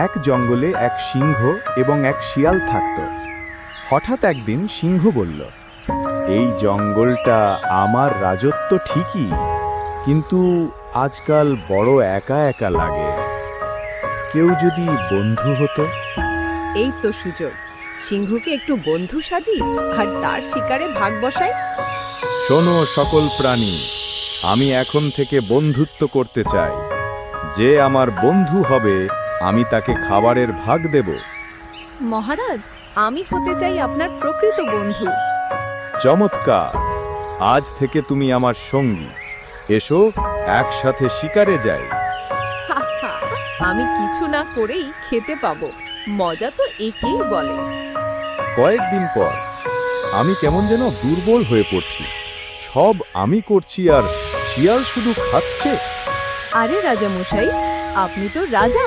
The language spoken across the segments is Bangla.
এক জঙ্গলে এক সিংহ এবং এক শিয়াল থাকত। হঠাৎ একদিন সিংহ বলল, এই জঙ্গলটা আমার রাজত্ব ঠিকই, কিন্তু আজকাল বড় একা একা লাগে। কেউ যদি বন্ধু হতো। এই তো সুযোগ, সিংহকে একটু বন্ধু সাজি আর তার শিকারে ভাগ বসাই। শোনো সকল প্রাণী, আমি এখন থেকে বন্ধুত্ব করতে চাই। যে আমার বন্ধু হবে আমি তাকে খাবারের ভাগ দেব। মহারাজ, আমি হতে চাই আপনার প্রকৃত বন্ধু। চমৎকার, আজ থেকে তুমি আমার সঙ্গী। এসো একসাথে শিকারে যাই। হা হা, আমি কিছু না করেই খেতে পাবো, মজা তো একেই বলে। কয়েকদিন পর আমি কেমন যেন দুর্বল হয়ে পড়ছি। সব আমি করছি আর শিয়াল শুধু খাচ্ছে। আরে রাজা মশাই, আপনি তো রাজা,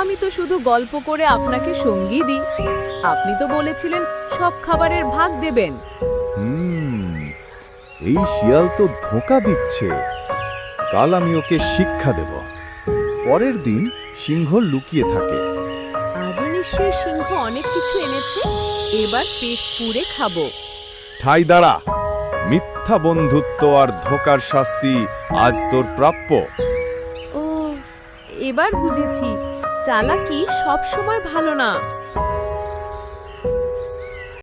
আমি তো শুধু গল্প করে আপনাকে সঙ্গী দিই। আপনি তো বলেছিলেন সব খাবারের ভাগ দেবেন। এই শিয়াল তো ধোঁকা দিচ্ছে। কাল আমি ওকে শিক্ষা দেব। পরের দিন সিংহ লুকিয়ে থাকে। আজও নিশ্চয়ই সিংহ অনেক কিছু এনেছে, এবার পেট পুড়ে খাবো। ঠাই দাঁড়া, মিথ্যা বন্ধুত্ব আর ধোঁকার শাস্তি আজ তোর প্রাপ্য। ও, এবার বুঝেছি, চালাকি সব সময় ভালো না।